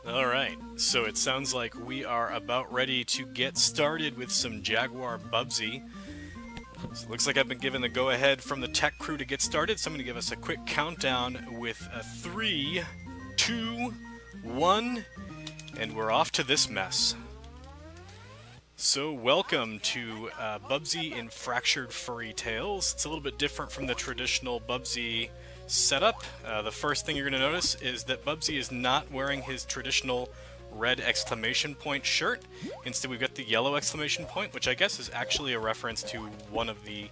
Alright, so it sounds like we are about ready to get started with some Jaguar Bubsy. So it looks like I've been given the go-ahead from the tech crew to get started, so I'm going to give us a quick countdown with a 3, 2, 1, and we're off to this mess. So welcome to Bubsy in Fractured Furry Tales. It's a little bit different from the traditional Bubsy setup. The first thing you're going to notice is that Bubsy is not wearing his traditional red exclamation point shirt. Instead, we've got the yellow exclamation point, which I guess is actually a reference to one of the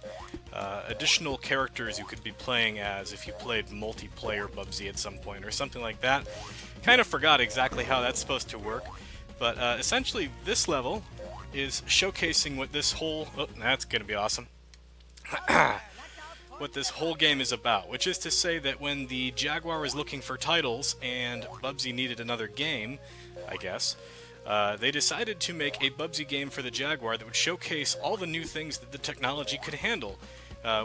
additional characters you could be playing as if you played multiplayer Bubsy at some point or something like that. Kind of forgot exactly how that's supposed to work, but essentially this level is showcasing what this whole... Oh, that's going to be awesome. What this whole game is about, which is to say that when the Jaguar was looking for titles and Bubsy needed another game, I guess, they decided to make a Bubsy game for the Jaguar that would showcase all the new things that the technology could handle,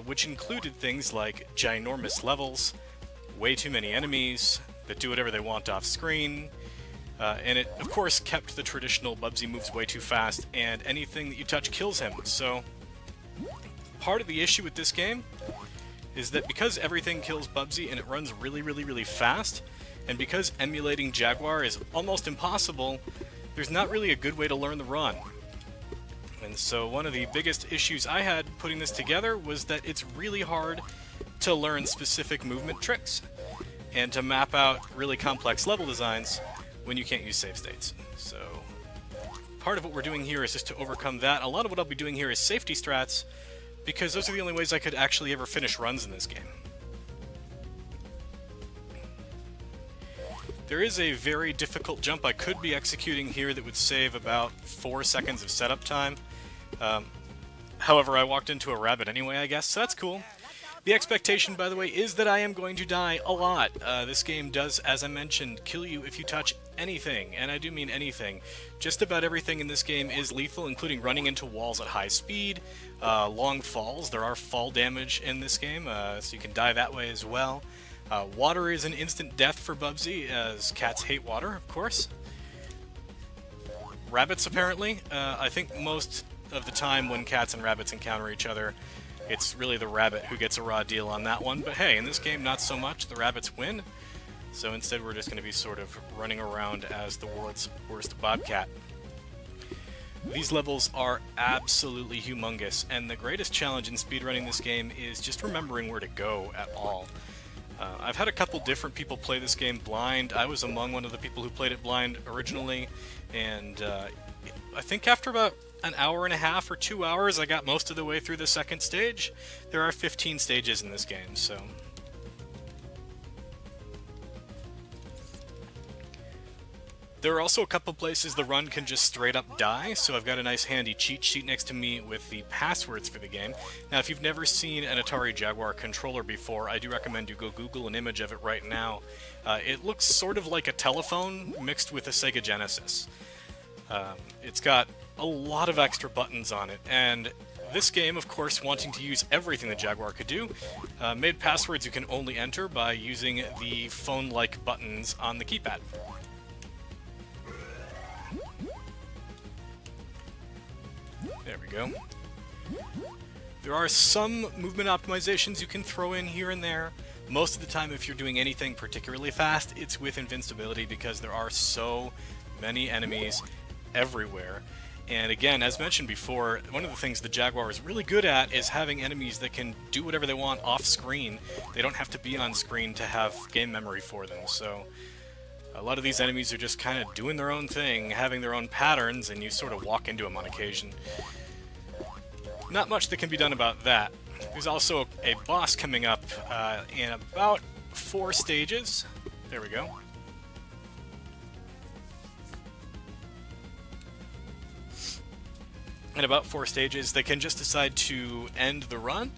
which included things like ginormous levels, way too many enemies that do whatever they want off screen, and it, of course, kept the traditional Bubsy moves way too fast, and anything that you touch kills him. So, part of the issue with this game is that because everything kills Bubsy and it runs really fast, and because emulating Jaguar is almost impossible, there's not really a good way to learn the run. And so one of the biggest issues I had putting this together was that it's really hard to learn specific movement tricks and to map out really complex level designs when you can't use save states. So part of what we're doing here is just to overcome that. A lot of what I'll be doing here is safety strats, because those are the only ways I could actually ever finish runs in this game. There is a very difficult jump I could be executing here that would save about 4 seconds of setup time. However, I walked into a rabbit anyway, I guess, so that's cool. The expectation, by the way, is that I am going to die a lot. This game does, as I mentioned, kill you if you touch anything, and I do mean anything. Just about everything in this game is lethal, including running into walls at high speed, long falls. There are fall damage in this game, so you can die that way as well. Water is an instant death for Bubsy, as cats hate water, of course. Rabbits, apparently. I think most of the time when cats and rabbits encounter each other, it's really the rabbit who gets a raw deal on that one. But hey, in this game, not so much. The rabbits win. So instead, we're just going to be sort of running around as the world's worst bobcat. These levels are absolutely humongous, and the greatest challenge in speedrunning this game is just remembering where to go at all. I've had a couple different people play this game blind. I was among one of the people who played it blind originally, and I think after about an hour and a half or 2 hours, I got most of the way through the second stage. There are 15 stages in this game, so... There are also a couple places the run can just straight up die, so I've got a nice handy cheat sheet next to me with the passwords for the game. Now, if you've never seen an Atari Jaguar controller before, I do recommend you go Google an image of it right now. It looks sort of like a telephone mixed with a Sega Genesis. It's got a lot of extra buttons on it, and this game, of course, wanting to use everything the Jaguar could do, made passwords you can only enter by using the phone-like buttons on the keypad. There we go. There are some movement optimizations you can throw in here and there. Most of the time, if you're doing anything particularly fast, it's with invincibility because there are so many enemies everywhere. And again, as mentioned before, one of the things the Jaguar is really good at is having enemies that can do whatever they want off-screen. They don't have to be on screen to have game memory for them, so... A lot of these enemies are just kind of doing their own thing, having their own patterns, and you sort of walk into them on occasion. Not much that can be done about that. There's also a boss coming up in about 4 stages. There we go. In about 4 stages, they can just decide to end the run,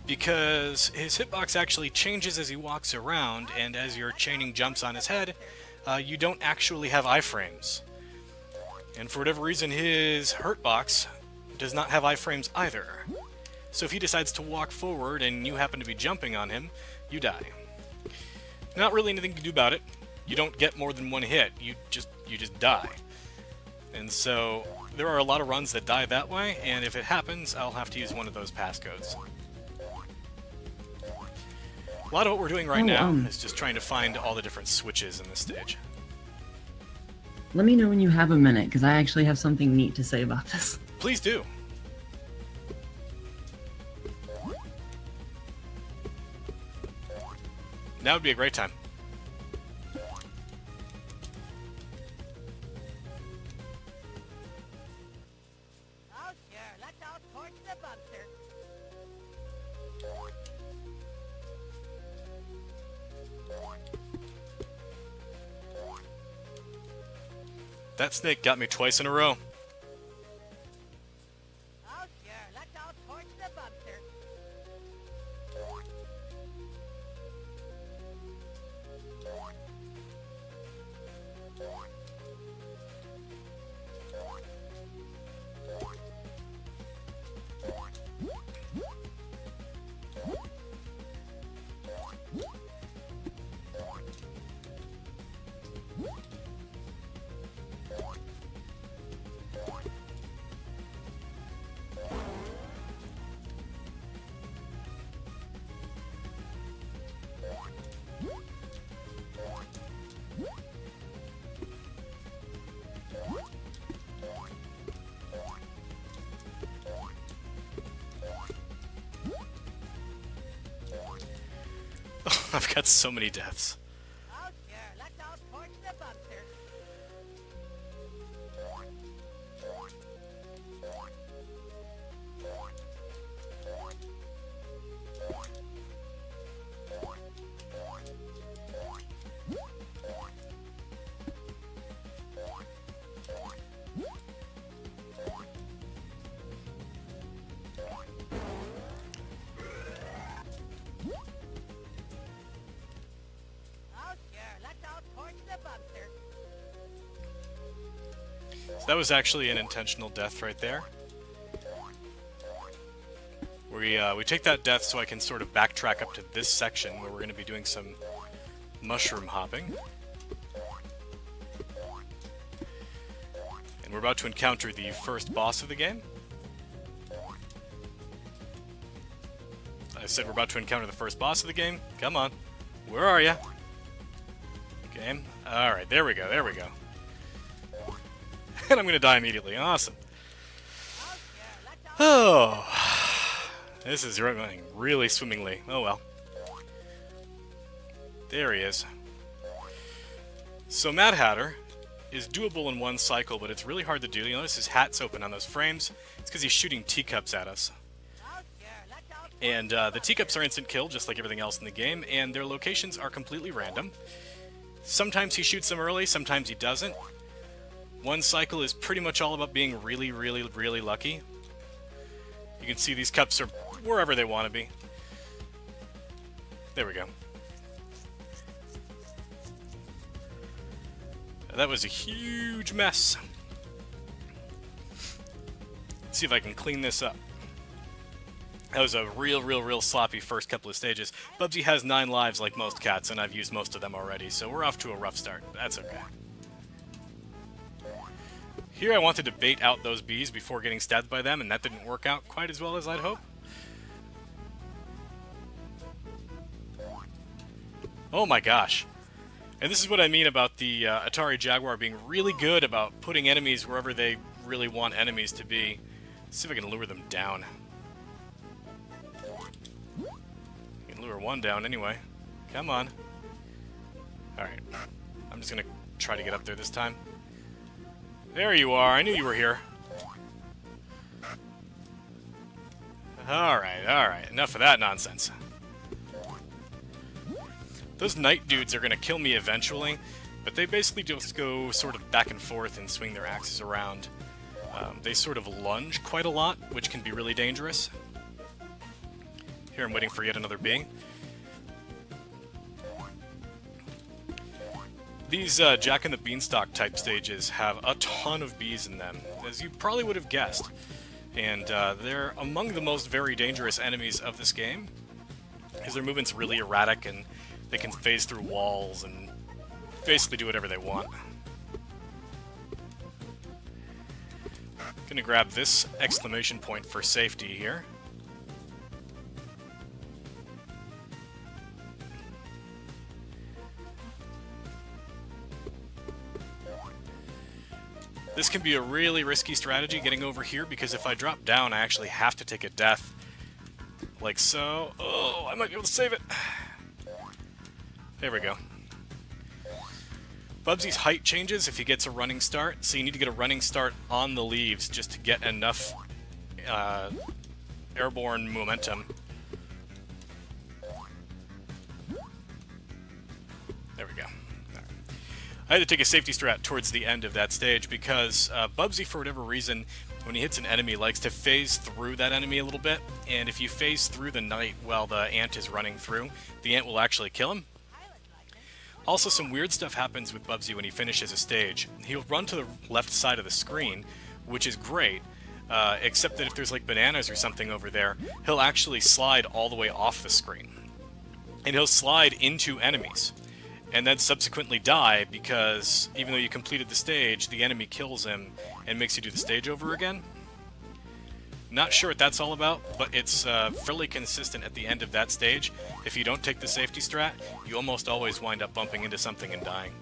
because his hitbox actually changes as he walks around, and as you're chaining jumps on his head, you don't actually have iframes. And for whatever reason, his hurtbox does not have iframes either. So if he decides to walk forward and you happen to be jumping on him, you die. Not really anything to do about it. You don't get more than one hit. You just die. And so there are a lot of runs that die that way, and if it happens, I'll have to use one of those passcodes. A lot of what we're doing right now is just trying to find all the different switches in this stage. Let me know when you have a minute, because I actually have something neat to say about this. Please do. Now would be a great time. Oh, sure. Let's all torch the Bubster. That snake got me twice in a row. Oh, sure. Let's all torch the Bubster. I've got so many deaths. Oh, sure. Let's all torch the Bubster. Oh, sure. Let's all torch the Bubster. So that was actually an intentional death right there. We take that death so I can sort of backtrack up to this section where we're going to be doing some mushroom hopping. And we're about to encounter the first boss of the game. I said we're about to encounter the first boss of the game. Come on. Where are you? Game. Alright, there we go, there we go. And I'm going to die immediately. Awesome. Oh. This is running really swimmingly. Oh well. There he is. So Mad Hatter is doable in one cycle, but it's really hard to do. You notice his hat's open on those frames. It's because he's shooting teacups at us. And the teacups are instant kill, just like everything else in the game, and their locations are completely random. Sometimes he shoots them early, sometimes he doesn't. One cycle is pretty much all about being really, really, really lucky. You can see these cups are wherever they want to be. There we go. That was a huge mess. Let's see if I can clean this up. That was a real sloppy first couple of stages. Bubsy has 9 lives like most cats, and I've used most of them already, so we're off to a rough start. That's okay. Here I wanted to bait out those bees before getting stabbed by them, and that didn't work out quite as well as I'd hoped. Oh my gosh. And this is what I mean about the Atari Jaguar being really good about putting enemies wherever they really want enemies to be. Let's see if I can lure them down. I can lure one down anyway. Come on. Alright. I'm just gonna try to get up there this time. There you are. I knew you were here. Alright. Enough of that nonsense. Those night dudes are going to kill me eventually, but they basically just go sort of back and forth and swing their axes around. They sort of lunge quite a lot, which can be really dangerous. Here I'm waiting for yet another bee. These Jack and the Beanstalk type stages have a ton of bees in them, as you probably would have guessed. And they're among the most very dangerous enemies of this game, because their movement's really erratic and they can phase through walls and basically do whatever they want. Gonna grab this exclamation point for safety here. This can be a really risky strategy getting over here, because if I drop down, I actually have to take a death. Like so. Oh, I might be able to save it. There we go. Bubsy's height changes if he gets a running start, so you need to get a running start on the leaves just to get enough airborne momentum. There we go. I had to take a safety strat towards the end of that stage because Bubsy, for whatever reason, when he hits an enemy, likes to phase through that enemy a little bit, and if you phase through the knight while the ant is running through, the ant will actually kill him. Also, some weird stuff happens with Bubsy when he finishes a stage. He'll run to the left side of the screen, which is great, except that if there's like bananas or something over there, he'll actually slide all the way off the screen. And he'll slide into enemies, and then subsequently die because even though you completed the stage, the enemy kills him and makes you do the stage over again. Not sure what that's all about, but it's fairly consistent at the end of that stage. If you don't take the safety strat, you almost always wind up bumping into something and dying.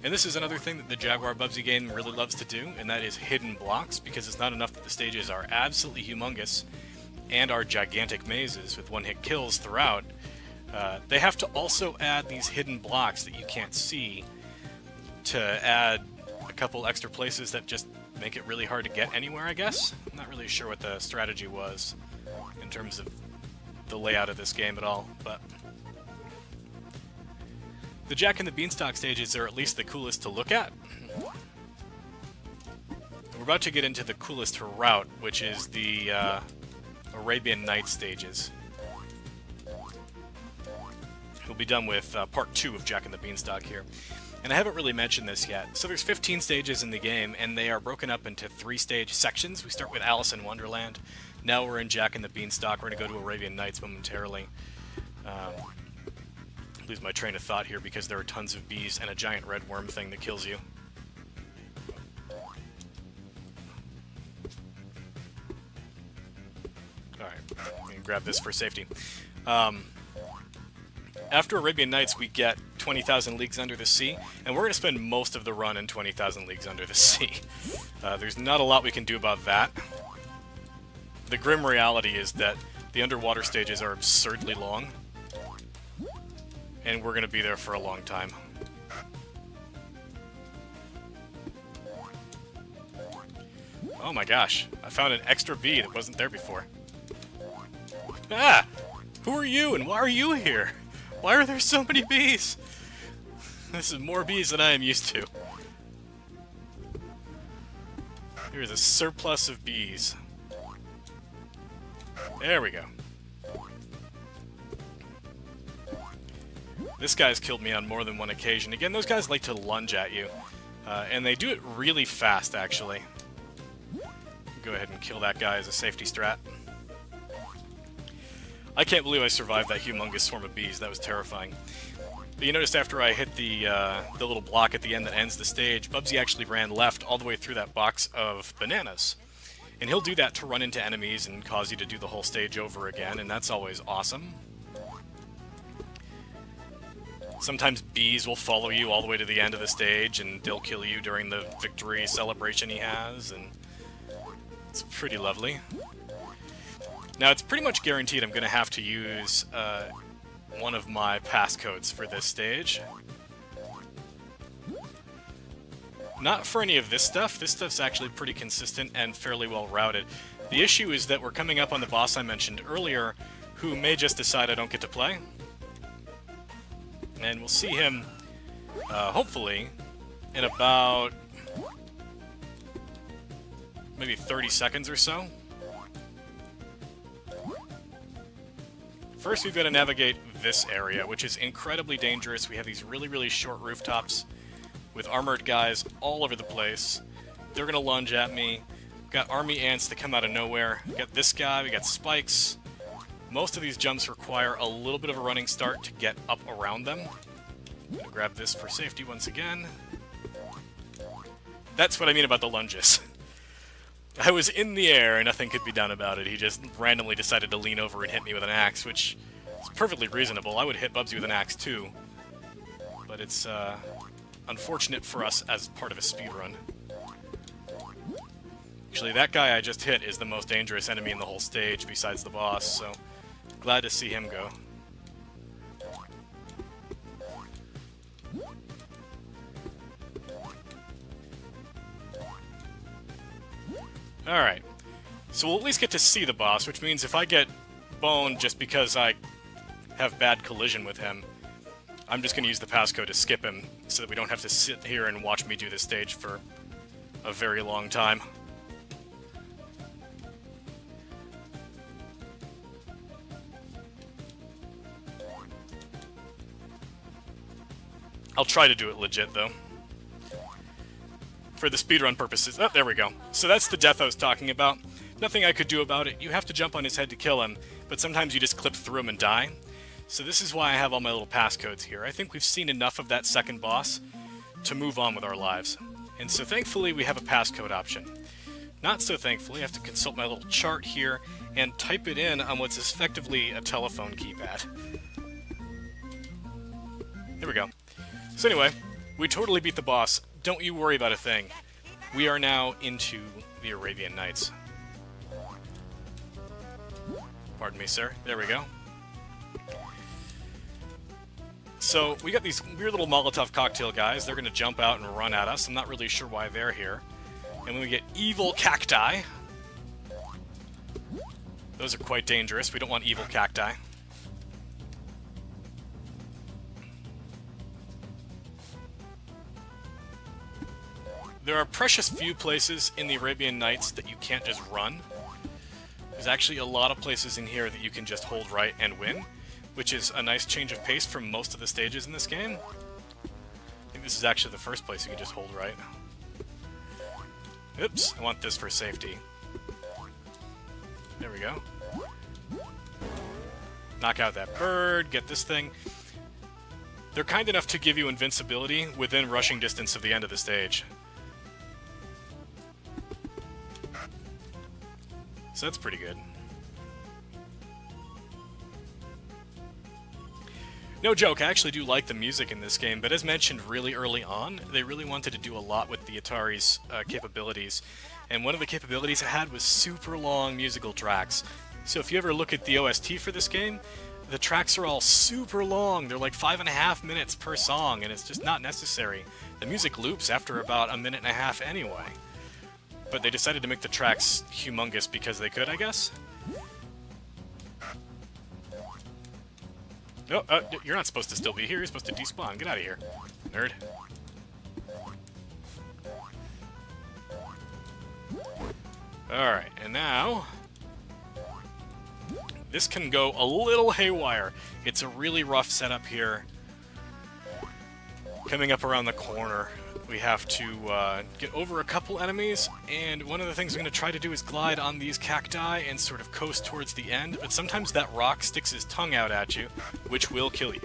And this is another thing that the Jaguar Bubsy game really loves to do, and that is hidden blocks, because it's not enough that the stages are absolutely humongous and are gigantic mazes with one-hit kills throughout. They have to also add these hidden blocks that you can't see to add a couple extra places that just make it really hard to get anywhere, I guess. I'm not really sure what the strategy was in terms of the layout of this game at all, but the Jack and the Beanstalk stages are at least the coolest to look at. We're about to get into the coolest route, which is the Arabian Nights stages. We'll be done with part 2 of Jack and the Beanstalk here. And I haven't really mentioned this yet. So there's 15 stages in the game, and they are broken up into 3-stage sections. We start with Alice in Wonderland. Now we're in Jack and the Beanstalk. We're going to go to Arabian Nights momentarily. Lose my train of thought here because there are tons of bees and a giant red worm thing that kills you. Alright, I'm going to grab this for safety. After Arabian Nights, we get 20,000 Leagues Under the Sea, and we're going to spend most of the run in 20,000 Leagues Under the Sea. There's not a lot we can do about that. The grim reality is that the underwater stages are absurdly long, and we're going to be there for a long time. Oh my gosh, I found an extra bee that wasn't there before. Ah! Who are you, and why are you here? Why are there so many bees? This is more bees than I am used to. There is a surplus of bees. There we go. This guy's killed me on more than one occasion. Again, those guys like to lunge at you. And they do it really fast, actually. Go ahead and kill that guy as a safety strat. I can't believe I survived that humongous swarm of bees. That was terrifying. But you noticed after I hit the little block at the end that ends the stage, Bubsy actually ran left all the way through that box of bananas. And he'll do that to run into enemies and cause you to do the whole stage over again, and that's always awesome. Sometimes bees will follow you all the way to the end of the stage, and they'll kill you during the victory celebration he has, and it's pretty lovely. Now, it's pretty much guaranteed I'm going to have to use one of my passcodes for this stage. Not for any of this stuff. This stuff's actually pretty consistent and fairly well routed. The issue is that we're coming up on the boss I mentioned earlier, who may just decide I don't get to play. And we'll see him, hopefully, in about maybe 30 seconds or so. First, we've got to navigate this area, which is incredibly dangerous. We have these really, really short rooftops with armored guys all over the place. They're going to lunge at me. We've got army ants that come out of nowhere. We got this guy, we got spikes. Most of these jumps require a little bit of a running start to get up around them. I'm gonna grab this for safety once again. That's what I mean about the lunges. I was in the air and nothing could be done about it. He just randomly decided to lean over and hit me with an axe, which is perfectly reasonable. I would hit Bubsy with an axe too. But it's unfortunate for us as part of a speedrun. Actually, that guy I just hit is the most dangerous enemy in the whole stage besides the boss, so glad to see him go. Alright, so we'll at least get to see the boss, which means if I get boned just because I have bad collision with him, I'm just going to use the passcode to skip him, so that we don't have to sit here and watch me do this stage for a very long time. I'll try to do it legit, though. For the speedrun purposes. Oh, there we go. So that's the death I was talking about. Nothing I could do about it. You have to jump on his head to kill him, but sometimes you just clip through him and die. So this is why I have all my little passcodes here. I think we've seen enough of that second boss to move on with our lives. And so thankfully we have a passcode option. Not so thankfully, I have to consult my little chart here and type it in on what's effectively a telephone keypad. There we go. So anyway, we totally beat the boss. Don't you worry about a thing. We are now into the Arabian Nights. Pardon me, sir. There we go. So, we got these weird little Molotov cocktail guys. They're going to jump out and run at us. I'm not really sure why they're here. And when we get evil cacti, those are quite dangerous. We don't want evil cacti. There are precious few places in the Arabian Nights that you can't just run. There's actually a lot of places in here that you can just hold right and win, which is a nice change of pace from most of the stages in this game. I think this is actually the first place you can just hold right. Oops, I want this for safety. There we go. Knock out that bird, get this thing. They're kind enough to give you invincibility within rushing distance of the end of the stage. So that's pretty good. No joke, I actually do like the music in this game, but as mentioned really early on, they really wanted to do a lot with the Atari's capabilities. And one of the capabilities it had was super long musical tracks. So if you ever look at the OST for this game, the tracks are all super long. They're like 5.5 minutes per song, and it's just not necessary. The music loops after about 1.5 minutes anyway. But they decided to make the tracks humongous because they could, I guess? Oh, you're not supposed to still be here. You're supposed to despawn. Get out of here, nerd. Alright, and now this can go a little haywire. It's a really rough setup here. Coming up around the corner, we have to get over a couple enemies, and one of the things I'm going to try to do is glide on these cacti and sort of coast towards the end, but sometimes that rock sticks his tongue out at you, which will kill you.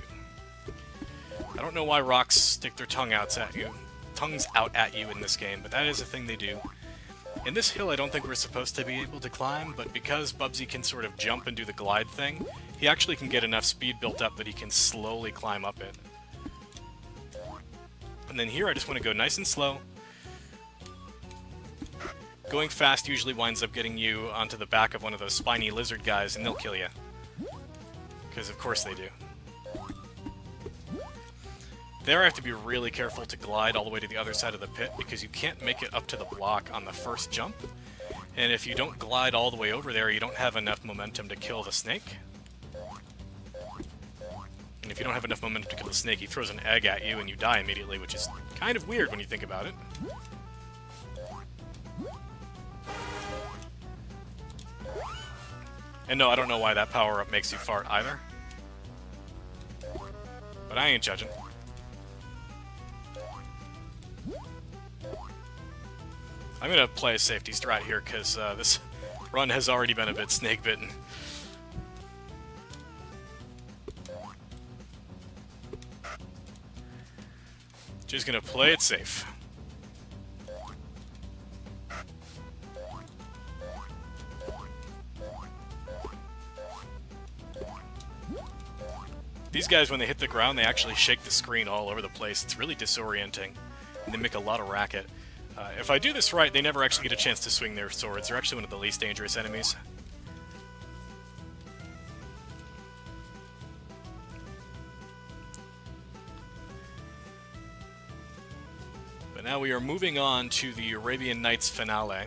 I don't know why rocks stick their tongues out at you in this game, but that is a thing they do. In this hill, I don't think we're supposed to be able to climb, but because Bubsy can sort of jump and do the glide thing, he actually can get enough speed built up that he can slowly climb up it. And then here, I just want to go nice and slow. Going fast usually winds up getting you onto the back of one of those spiny lizard guys, and they'll kill you. Because of course they do. There I have to be really careful to glide all the way to the other side of the pit, because you can't make it up to the block on the first jump. And if you don't glide all the way over there, you don't have enough momentum to kill the snake. And if you don't have enough momentum to kill the snake, he throws an egg at you and you die immediately, which is kind of weird when you think about it. And no, I don't know why that power-up makes you fart either. But I ain't judging. I'm gonna play a safety strat here, because this run has already been a bit snake-bitten. Just gonna play it safe. These guys, when they hit the ground, they actually shake the screen all over the place. It's really disorienting, and they make a lot of racket. If I do this right, they never actually get a chance to swing their swords. They're actually one of the least dangerous enemies. But now we are moving on to the Arabian Nights finale.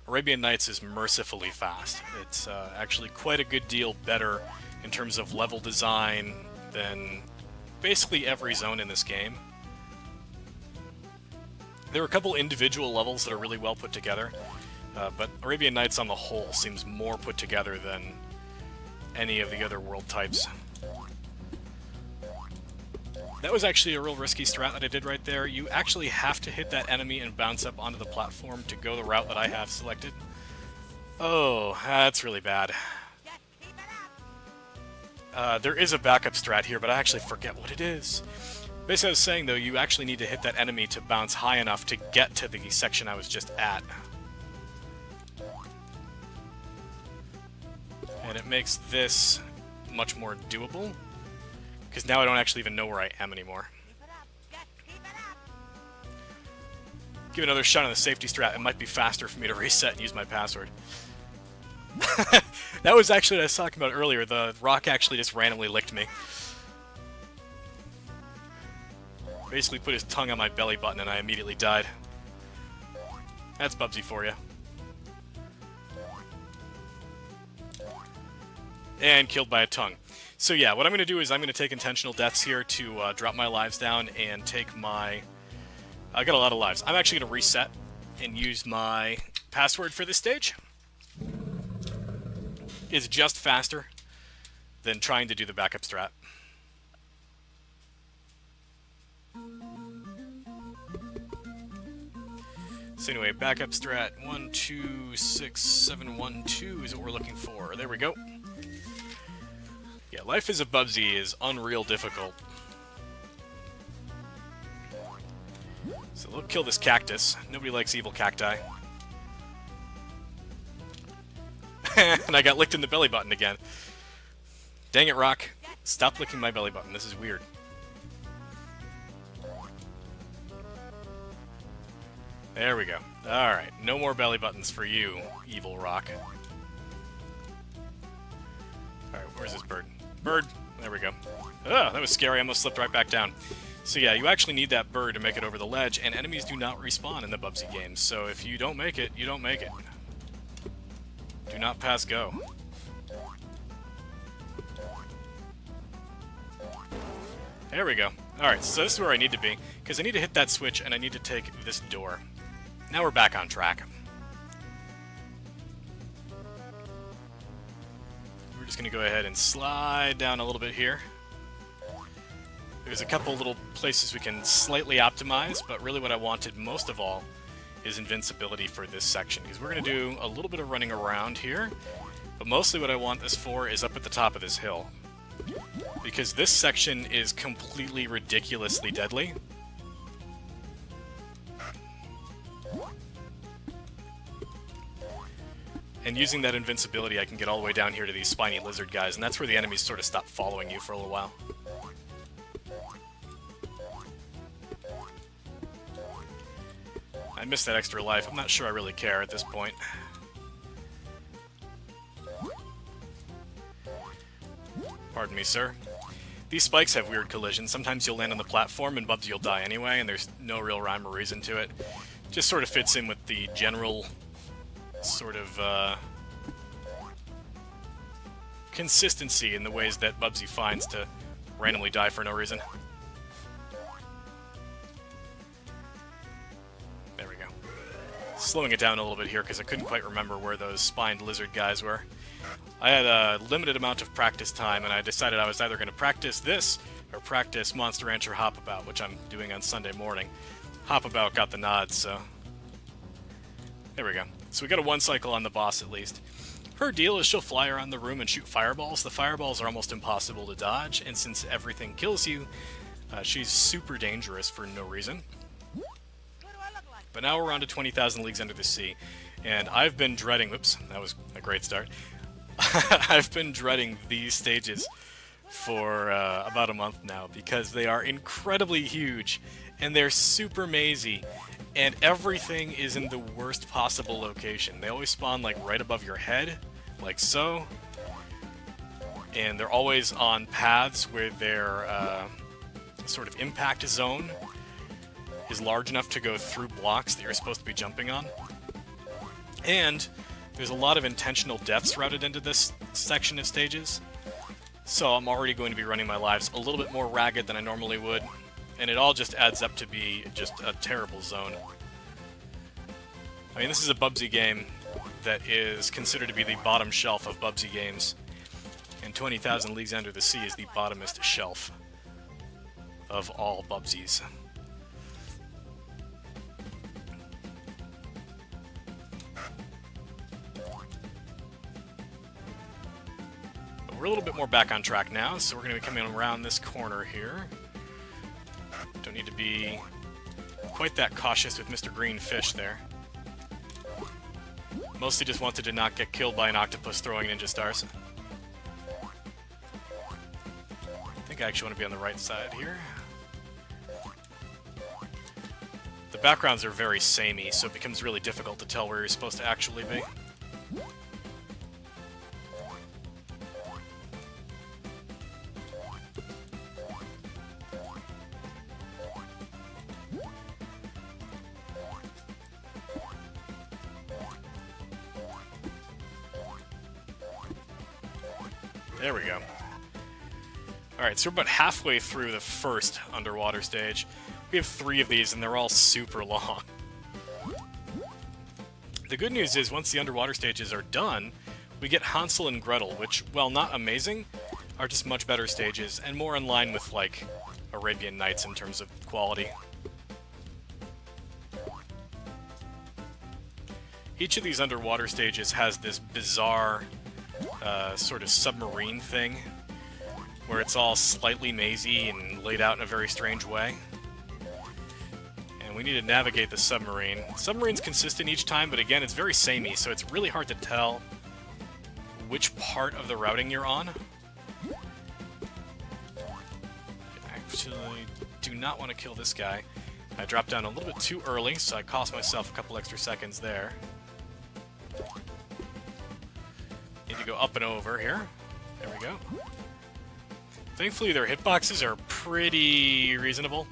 Arabian Nights is mercifully fast. It's actually quite a good deal better in terms of level design than basically every zone in this game. There are a couple individual levels that are really well put together, but Arabian Nights on the whole seems more put together than any of the other world types. That was actually a real risky strat that I did right there. You actually have to hit that enemy and bounce up onto the platform to go the route that I have selected. Oh, that's really bad. There is a backup strat here, but I actually forget what it is. Basically, I was saying, though, you actually need to hit that enemy to bounce high enough to get to the section I was just at. And it makes this much more doable, because now I don't actually even know where I am anymore. Give another shot on the safety strat. It might be faster for me to reset and use my password. That was actually what I was talking about earlier. The rock actually just randomly licked me. Basically put his tongue on my belly button and I immediately died. That's Bubsy for you. And killed by a tongue. So yeah, what I'm going to do is I'm going to take intentional deaths here to drop my lives down and take my... I got a lot of lives. I'm actually going to reset and use my password for this stage. It's just faster than trying to do the backup strat. So anyway, backup strat 126712 is what we're looking for. There we go. Yeah, life as a Bubsy is unreal difficult. So let's kill this cactus. Nobody likes evil cacti. And I got licked in the belly button again. Dang it, Rock. Stop licking my belly button. This is weird. There we go. Alright, no more belly buttons for you, evil Rock. Alright, where's this bird? Bird! There we go. Oh, that was scary. I almost slipped right back down. So yeah, you actually need that bird to make it over the ledge, and enemies do not respawn in the Bubsy games, so if you don't make it, you don't make it. Do not pass go. There we go. Alright, so this is where I need to be, because I need to hit that switch, and I need to take this door. Now we're back on track. We're just going to go ahead and slide down a little bit here. There's a couple little places we can slightly optimize, but really what I wanted most of all is invincibility for this section, because we're going to do a little bit of running around here, but mostly what I want this for is up at the top of this hill. Because this section is completely ridiculously deadly. And using that invincibility, I can get all the way down here to these spiny lizard guys, and that's where the enemies sort of stop following you for a little while. I missed that extra life. I'm not sure I really care at this point. Pardon me, sir. These spikes have weird collisions. Sometimes you'll land on the platform and Bubsy will die anyway, and there's no real rhyme or reason to it. Just sort of fits in with the general sort of consistency in the ways that Bubsy finds to randomly die for no reason. There we go. Slowing it down a little bit here because I couldn't quite remember where those spined lizard guys were. I had a limited amount of practice time, and I decided I was either going to practice this or practice Monster Rancher Hop About, which I'm doing on Sunday morning. Hop About got the nod, so... There we go. So we got a one cycle on the boss at least. Her deal is she'll fly around the room and shoot fireballs. The fireballs are almost impossible to dodge, and since everything kills you, She's super dangerous for no reason. What do I look like? But now we're on to 20,000 Leagues Under the Sea, and I've been dreading... Whoops, that was a great start. I've been dreading these stages for about a month now, because they are incredibly huge, and they're super mazy, and everything is in the worst possible location. They always spawn, like, right above your head, like so, and they're always on paths where their sort of impact zone is large enough to go through blocks that you're supposed to be jumping on. And there's a lot of intentional deaths routed into this section of stages, so I'm already going to be running my lives a little bit more ragged than I normally would, and it all just adds up to be just a terrible zone. I mean, this is a Bubsy game that is considered to be the bottom shelf of Bubsy games, and 20,000 Leagues Under the Sea is the bottomest shelf of all Bubsies. But we're a little bit more back on track now, so we're going to be coming around this corner here. Don't need to be quite that cautious with Mr. Green Fish there. Mostly just wanted to not get killed by an octopus throwing ninja stars. I think I actually want to be on the right side here. The backgrounds are very samey, so it becomes really difficult to tell where you're supposed to actually be. There we go. Alright, so we're about halfway through the first underwater stage. We have 3 of these, and they're all super long. The good news is, once the underwater stages are done, we get Hansel and Gretel, which, while not amazing, are just much better stages, and more in line with, like, Arabian Nights in terms of quality. Each of these underwater stages has this bizarre sort of submarine thing, where it's all slightly mazy and laid out in a very strange way. And we need to navigate the submarine. Submarine's consistent each time, but again, it's very samey, so it's really hard to tell which part of the routing you're on. Actually, do not want to kill this guy. I dropped down a little bit too early, so I cost myself a couple extra seconds there. Need to go up and over here. There we go. Thankfully, their hitboxes are pretty reasonable.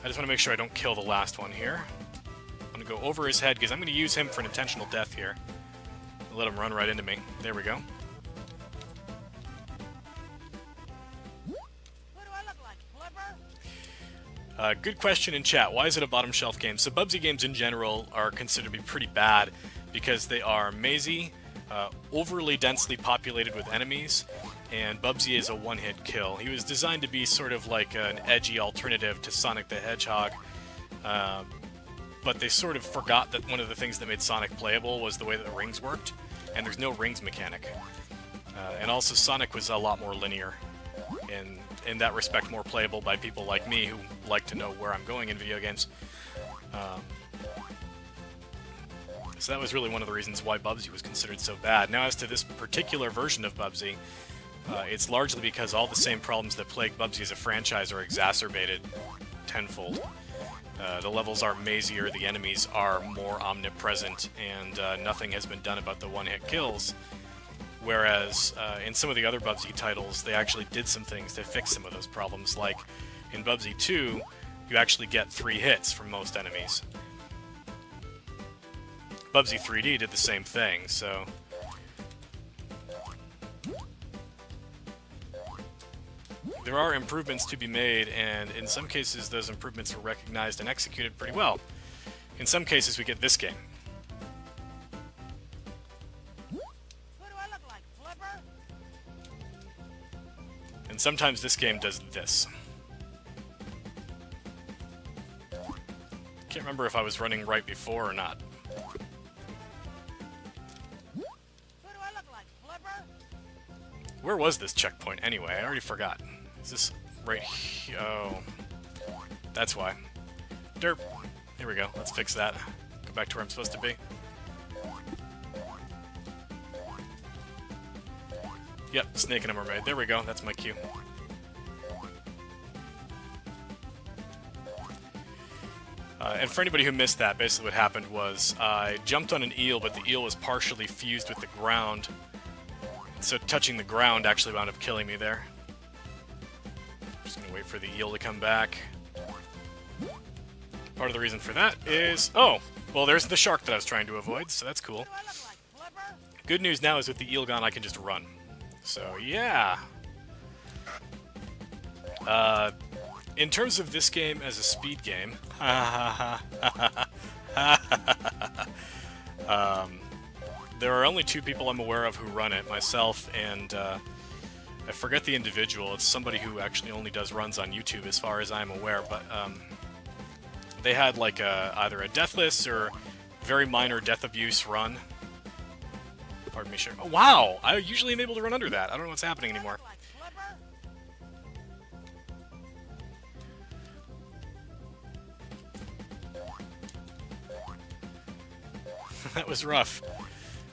I just want to make sure I don't kill the last one here. I'm going to go over his head, because I'm going to use him for an intentional death here. Let him run right into me. There we go. What do I look like, Flipper? Good question in chat. Why is it a bottom shelf game? So Bubsy games in general are considered to be pretty bad because they are mazy, overly densely populated with enemies, and Bubsy is a one-hit kill. He was designed to be sort of like an edgy alternative to Sonic the Hedgehog, but they sort of forgot that one of the things that made Sonic playable was the way that the rings worked, and there's no rings mechanic. And also Sonic was a lot more linear, and in that respect more playable by people like me who like to know where I'm going in video games. So that was really one of the reasons why Bubsy was considered so bad. Now, as to this particular version of Bubsy, it's largely because all the same problems that plague Bubsy as a franchise are exacerbated tenfold. The levels are mazier, the enemies are more omnipresent, and nothing has been done about the one-hit kills. Whereas in some of the other Bubsy titles, they actually did some things to fix some of those problems. Like in Bubsy 2, you actually get 3 hits from most enemies. Bubsy 3D did the same thing, so... There are improvements to be made, and in some cases those improvements were recognized and executed pretty well. In some cases we get this game. What do I look like, Flipper? And sometimes this game does this. Can't remember if I was running right before or not. What do I look like, Flipper? Where was this checkpoint anyway? I already forgot. Is this right here. Oh. That's why. Derp. Here we go. Let's fix that. Go back to where I'm supposed to be. Yep, snake and a mermaid. There we go. That's my cue. And for anybody who missed that, basically what happened was I jumped on an eel, but the eel was partially fused with the ground. So touching the ground actually wound up killing me there. Just gonna wait for the eel to come back. Part of the reason for that is... Oh! Well, there's the shark that I was trying to avoid, so that's cool. Good news now is with the eel gone, I can just run. So, yeah! In terms of this game as a speed game... there are only two people I'm aware of who run it, myself and... I forget the individual. It's somebody who actually only does runs on YouTube as far as I'm aware, but... they had like either a deathless or very minor death abuse run. Pardon me, sure. Oh, wow! I usually am able to run under that. I don't know what's happening anymore. That was rough.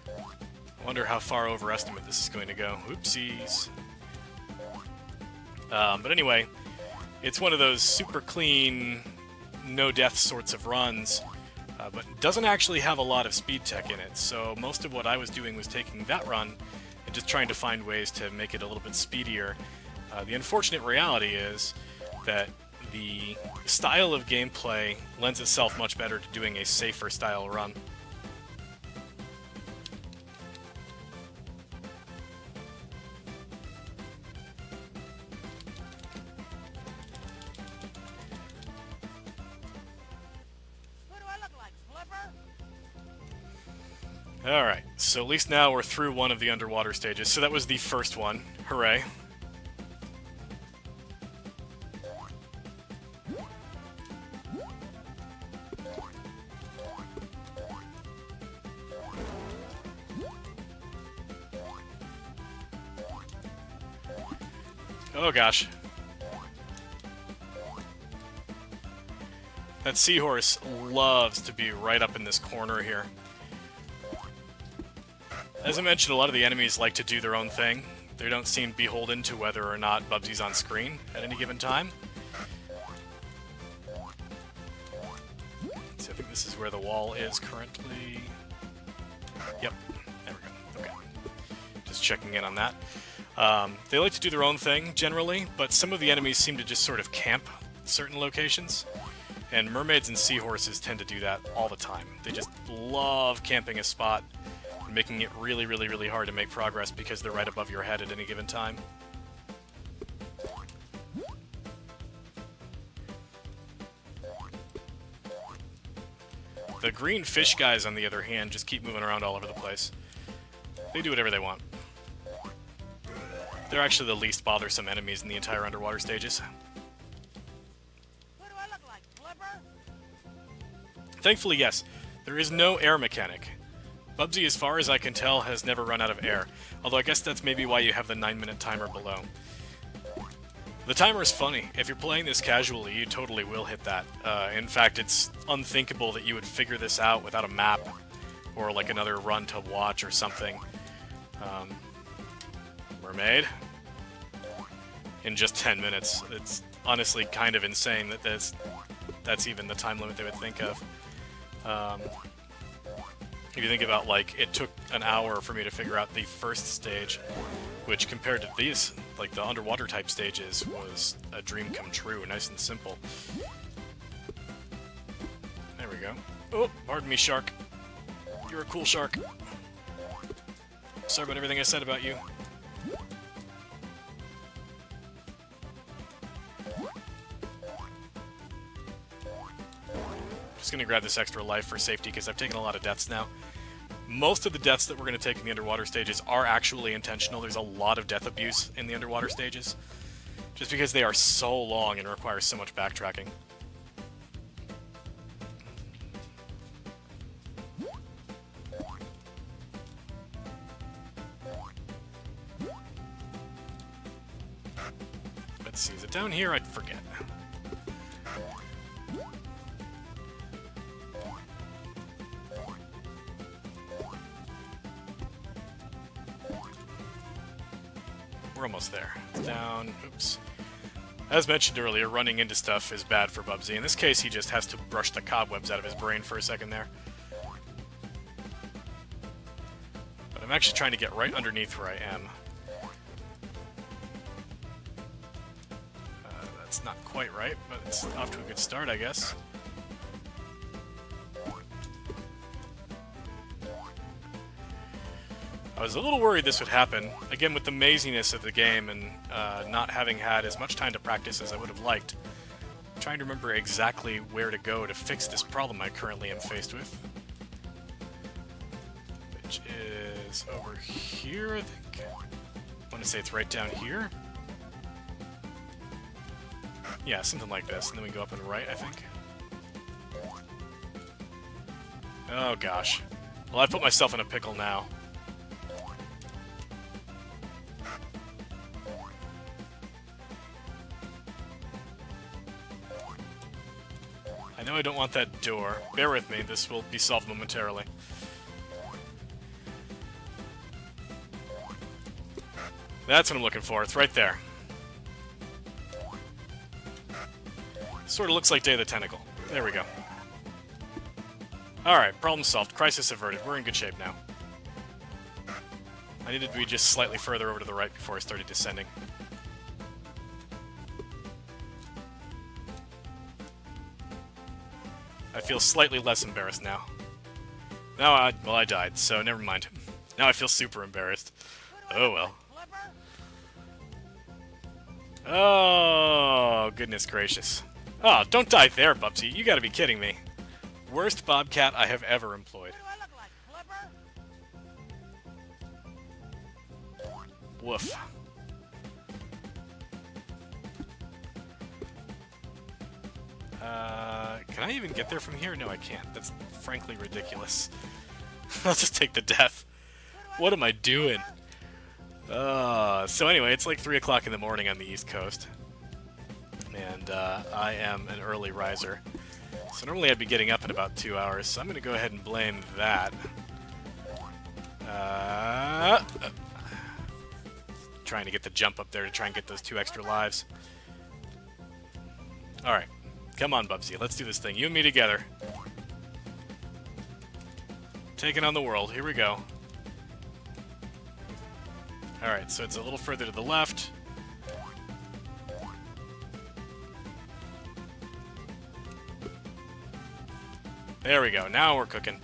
I wonder how far overestimate this is going to go. Oopsies. But anyway, it's one of those super clean... no death sorts of runs, but doesn't actually have a lot of speed tech in it, so most of what I was doing was taking that run and just trying to find ways to make it a little bit speedier. The unfortunate reality is that the style of gameplay lends itself much better to doing a safer style run. Alright, so at least now we're through one of the underwater stages. So that was the first one. Hooray. Oh gosh. That seahorse loves to be right up in this corner here. As I mentioned, a lot of the enemies like to do their own thing. They don't seem beholden to whether or not Bubsy's on screen at any given time. So I think this is where the wall is currently. Yep, there we go. Okay. Just checking in on that. They like to do their own thing, generally, but some of the enemies seem to just sort of camp certain locations. And mermaids and seahorses tend to do that all the time. They just love camping a spot, making it really, really, really hard to make progress because they're right above your head at any given time. The green fish guys, on the other hand, just keep moving around all over the place. They do whatever they want. They're actually the least bothersome enemies in the entire underwater stages. What do I look like, flipper? Thankfully, yes. There is no air mechanic. Bubsy, as far as I can tell, has never run out of air. Although I guess that's maybe why you have the 9-minute timer below. The timer is funny. If you're playing this casually, you totally will hit that. In fact, it's unthinkable that you would figure this out without a map or like another run to watch or something. Mermaid. In just 10 minutes. It's honestly kind of insane that that's even the time limit they would think of. If you think about, like, it took an hour for me to figure out the first stage, which compared to these, like, the underwater type stages, was a dream come true, nice and simple. There we go. Oh, pardon me, shark. You're a cool shark. Sorry about everything I said about you. Just gonna grab this extra life for safety because I've taken a lot of deaths now. Most of the deaths that we're going to take in the underwater stages are actually intentional. There's a lot of death abuse in the underwater stages, just because they are so long and require so much backtracking. Let's see, is it down here? I forget. We're almost there. It's down. Oops. As mentioned earlier, running into stuff is bad for Bubsy. In this case, he just has to brush the cobwebs out of his brain for a second there. But I'm actually trying to get right underneath where I am. That's not quite right, but it's off to a good start, I guess. I was a little worried this would happen, again with the maziness of the game and not having had as much time to practice as I would have liked. I'm trying to remember exactly where to go to fix this problem I currently am faced with. Which is over here, I think. I want to say it's right down here. Yeah, something like this, and then we go up and right, I think. Oh gosh. Well, I put myself in a pickle now. I know I don't want that door. Bear with me, this will be solved momentarily. That's what I'm looking for, it's right there. Sort of looks like Day of the Tentacle. There we go. Alright, problem solved. Crisis averted. We're in good shape now. I needed to be just slightly further over to the right before I started descending. I feel slightly less embarrassed now. Well, I died, so never mind. Now I feel super embarrassed. Oh well. Oh, goodness gracious. Oh, don't die there, Bubsy. You gotta be kidding me. Worst bobcat I have ever employed. Woof. Can I even get there from here? No, I can't. That's frankly ridiculous. I'll just take the death. What am I doing? So anyway, it's like 3 o'clock in the morning on the East Coast. And I am an early riser. So normally I'd be getting up in about 2 hours, so I'm going to go ahead and blame that. Trying to get the jump up there to try and get those 2 extra lives. Alright. Come on, Bubsy. Let's do this thing. You and me together. Taking on the world. Here we go. Alright, so it's a little further to the left. There we go. Now we're cooking.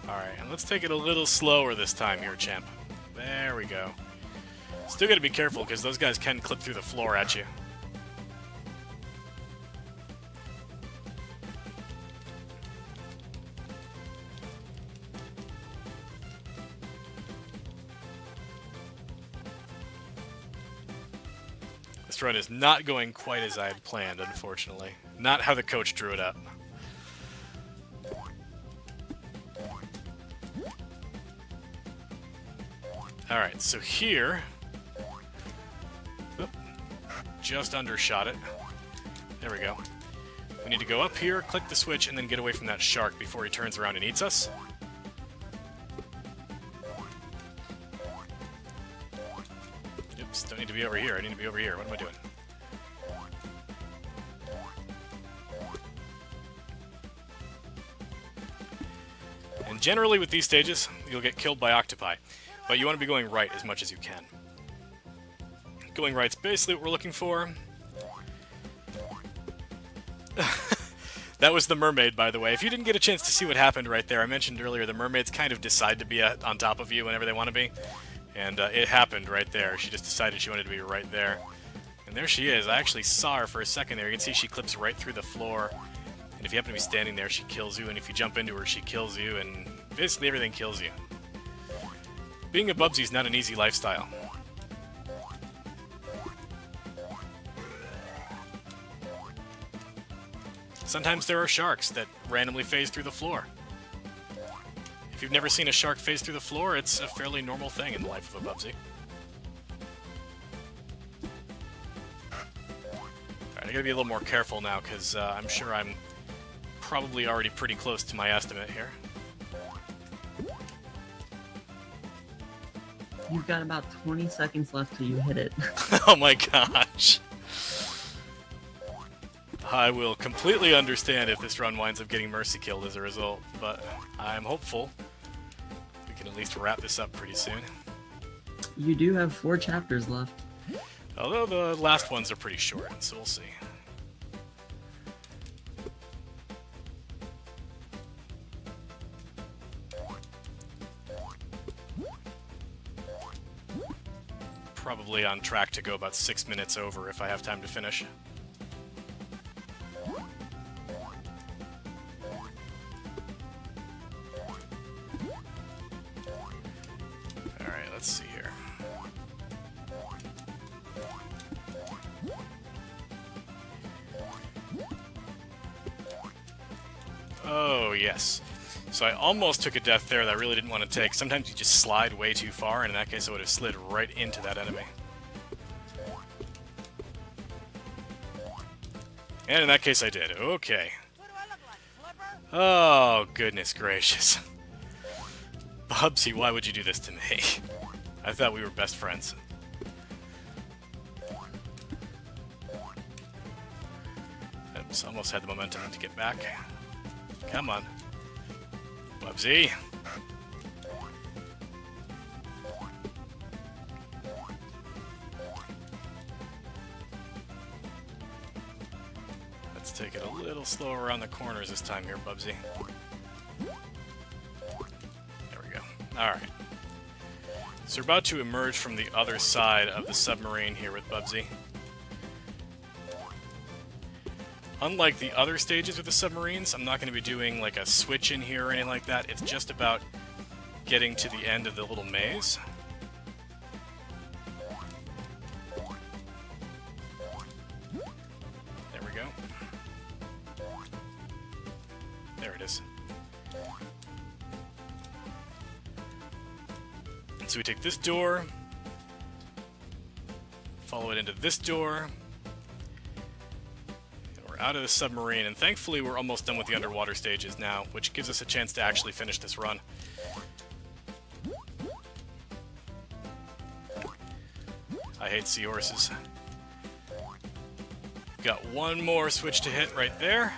Alright, and let's take it a little slower this time here, champ. There we go. Still gotta be careful, because those guys can clip through the floor at you. This run is not going quite as I had planned, unfortunately. Not how the coach drew it up. Alright, so here... Oop, just undershot it. There we go. We need to go up here, click the switch, and then get away from that shark before he turns around and eats us. Oops, don't need to be over here. I need to be over here. What am I doing? And generally with these stages, you'll get killed by octopi. But you want to be going right as much as you can. Going right's basically what we're looking for. That was the mermaid, by the way. If you didn't get a chance to see what happened right there, I mentioned earlier the mermaids kind of decide to be on top of you whenever they want to be. And it happened right there. She just decided she wanted to be right there. And there she is. I actually saw her for a second there. You can see she clips right through the floor. And if you happen to be standing there, she kills you. And if you jump into her, she kills you. And basically everything kills you. Being a Bubsy is not an easy lifestyle. Sometimes there are sharks that randomly phase through the floor. If you've never seen a shark phase through the floor, it's a fairly normal thing in the life of a Bubsy. I gotta be a little more careful now, because I'm sure I'm probably already pretty close to my estimate here. You've got about 20 seconds left till you hit it. Oh my gosh. I will completely understand if this run winds up getting mercy killed as a result, but I'm hopeful we can at least wrap this up pretty soon. You do have 4 chapters left. Although the last ones are pretty short, so we'll see. Probably on track to go about 6 minutes over if I have time to finish. Alright, let's see here. Oh, yes. So I almost took a death there that I really didn't want to take. Sometimes you just slide way too far, and in that case I would have slid right into that enemy. And in that case I did. Okay. What do I look like, Flipper? Oh, goodness gracious. Bubsy, why would you do this to me? I thought we were best friends. Oops, almost had the momentum to get back. Come on. Bubsy. Let's take it a little slower around the corners this time here, Bubsy. There we go. Alright. So we're about to emerge from the other side of the submarine here with Bubsy. Unlike the other stages with the submarines, I'm not going to be doing like a switch in here or anything like that. It's just about getting to the end of the little maze. There we go. There it is. So we take this door, follow it into this door, out of the submarine, and thankfully we're almost done with the underwater stages now, which gives us a chance to actually finish this run. I hate seahorses. Got one more switch to hit right there.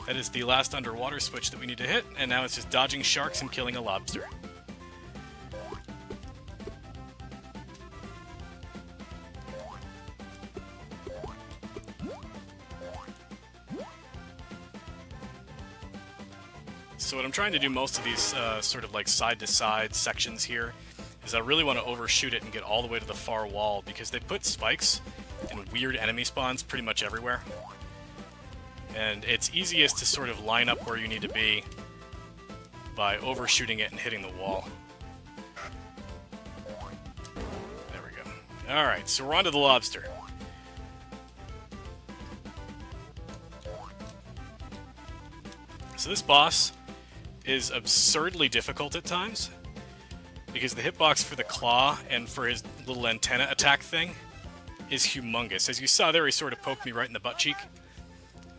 That is the last underwater switch that we need to hit, and now it's just dodging sharks and killing a lobster. So what I'm trying to do most of these sort of like side-to-side sections here is I really want to overshoot it and get all the way to the far wall, because they put spikes and weird enemy spawns pretty much everywhere. And it's easiest to sort of line up where you need to be by overshooting it and hitting the wall. There we go. Alright, so we're on to the lobster. So this boss is absurdly difficult at times, because the hitbox for the claw and for his little antenna attack thing is humongous. As you saw there, he sort of poked me right in the butt cheek,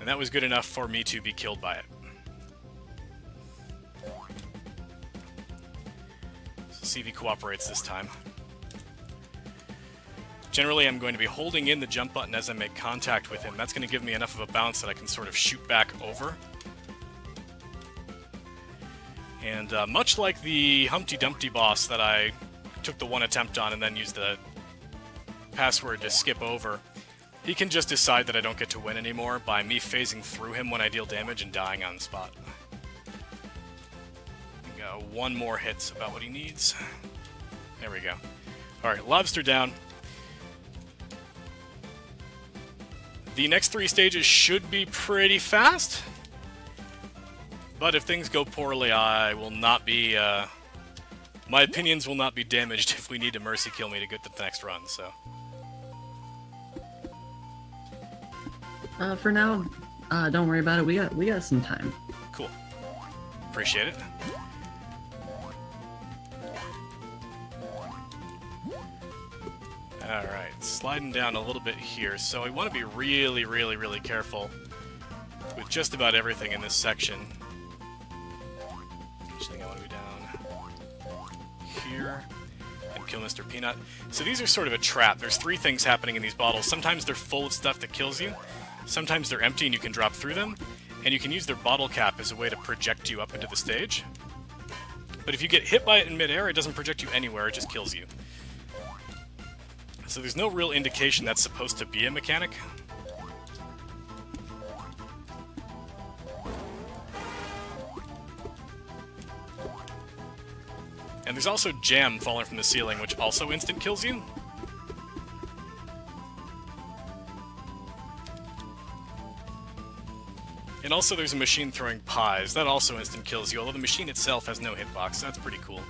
and that was good enough for me to be killed by it. So see if he cooperates this time. Generally, I'm going to be holding in the jump button as I make contact with him. That's going to give me enough of a bounce that I can sort of shoot back over. And much like the Humpty Dumpty boss that I took the one attempt on and then used the password to skip over, he can just decide that I don't get to win anymore by me phasing through him when I deal damage and dying on the spot. Got one more hit's about what he needs. There we go. Alright, lobster down. The next 3 stages should be pretty fast. But if things go poorly, I will not be, my opinions will not be damaged if we need to mercy kill me to get to the next run, so. For now, don't worry about it. We got some time. Cool. Appreciate it. Alright, sliding down a little bit here, so I want to be really, really, really careful with just about everything in this section. I think I want to go down here and kill Mr. Peanut. So these are sort of a trap. There's three things happening in these bottles. Sometimes they're full of stuff that kills you. Sometimes they're empty and you can drop through them. And you can use their bottle cap as a way to project you up into the stage. But if you get hit by it in midair, it doesn't project you anywhere, it just kills you. So there's no real indication that's supposed to be a mechanic. And there's also jam falling from the ceiling, which also instant kills you. And also there's a machine throwing pies. That also instant kills you, although the machine itself has no hitbox, so that's pretty cool.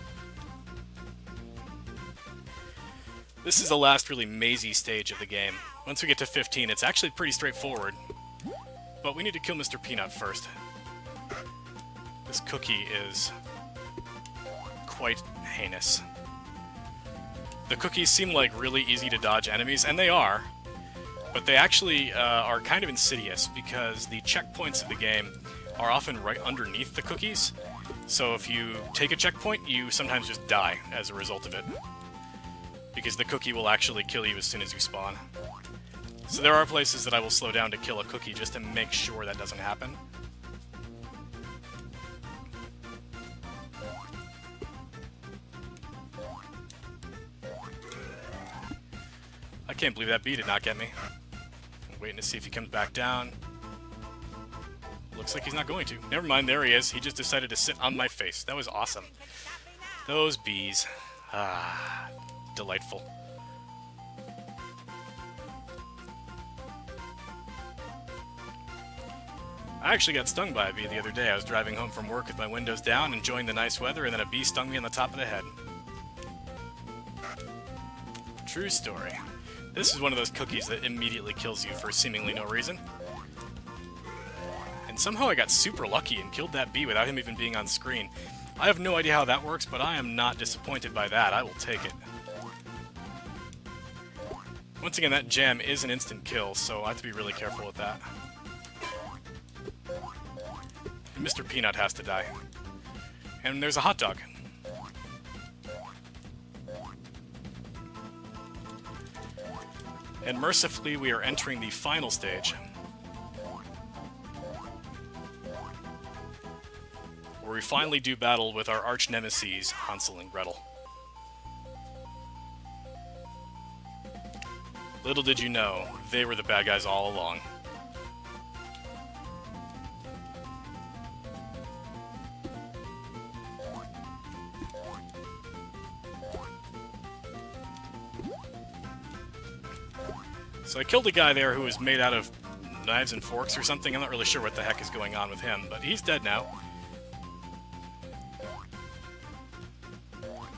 This is the last really mazy stage of the game. Once we get to 15, it's actually pretty straightforward. But we need to kill Mr. Peanut first. This cookie is quite heinous. The cookies seem like really easy to dodge enemies, and they are. But they actually are kind of insidious because the checkpoints of the game are often right underneath the cookies. So if you take a checkpoint, you sometimes just die as a result of it. Because the cookie will actually kill you as soon as you spawn. So there are places that I will slow down to kill a cookie just to make sure that doesn't happen. I can't believe that bee did not get me. I'm waiting to see if he comes back down. Looks like he's not going to. Never mind, there he is. He just decided to sit on my face. That was awesome. Those bees. Ah, delightful. I actually got stung by a bee the other day. I was driving home from work with my windows down, enjoying the nice weather, and then a bee stung me on the top of the head. True story. This is one of those cookies that immediately kills you for seemingly no reason. And somehow I got super lucky and killed that bee without him even being on screen. I have no idea how that works, but I am not disappointed by that. I will take it. Once again, that jam is an instant kill, so I have to be really careful with that. And Mr. Peanut has to die. And there's a hot dog. And mercifully, we are entering the final stage, where we finally do battle with our arch nemeses, Hansel and Gretel. Little did you know, they were the bad guys all along. So I killed a guy there who was made out of knives and forks or something. I'm not really sure what the heck is going on with him, but he's dead now.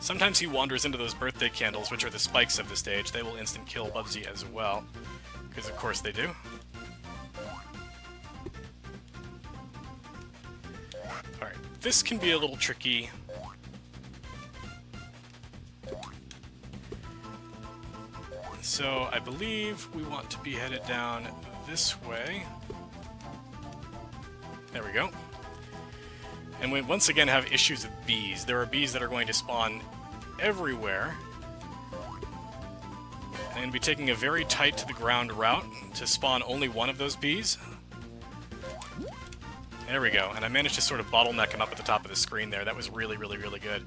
Sometimes he wanders into those birthday candles, which are the spikes of the stage. They will instant kill Bubsy as well, because of course they do. Alright, this can be a little tricky. So I believe we want to be headed down this way. There we go. And we once again have issues with bees. There are bees that are going to spawn everywhere. And be taking a very tight to the ground route to spawn only one of those bees. There we go. And I managed to sort of bottleneck him up at the top of the screen there. That was really, really, really good.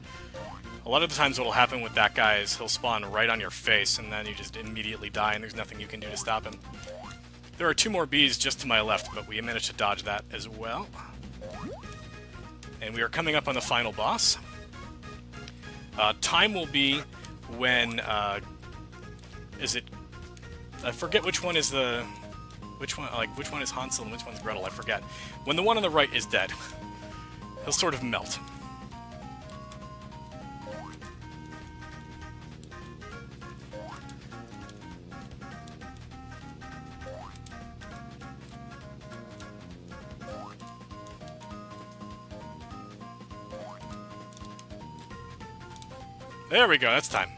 A lot of the times what will happen with that guy is he'll spawn right on your face, and then you just immediately die, and there's nothing you can do to stop him. There are two more bees just to my left, but we managed to dodge that as well. And we are coming up on the final boss. Time will be when... is it... I forget which one is the... Which one is Hansel and which one's Gretel, I forget. When the one on the right is dead, he'll sort of melt. There we go, that's time.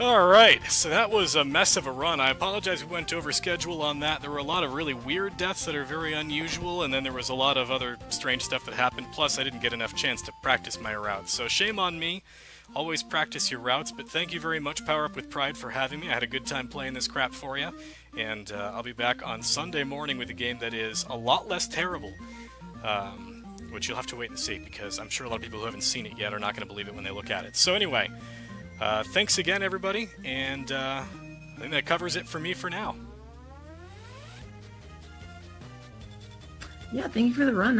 Alright, so that was a mess of a run. I apologize we went over schedule on that. There were a lot of really weird deaths that are very unusual, and then there was a lot of other strange stuff that happened, plus I didn't get enough chance to practice my routes. So shame on me. Always practice your routes, but thank you very much, Power Up with Pride, for having me. I had a good time playing this crap for you, and I'll be back on Sunday morning with a game that is a lot less terrible, which you'll have to wait and see, because I'm sure a lot of people who haven't seen it yet are not going to believe it when they look at it. So anyway... thanks again, everybody, and I think that covers it for me for now. Yeah, thank you for the run.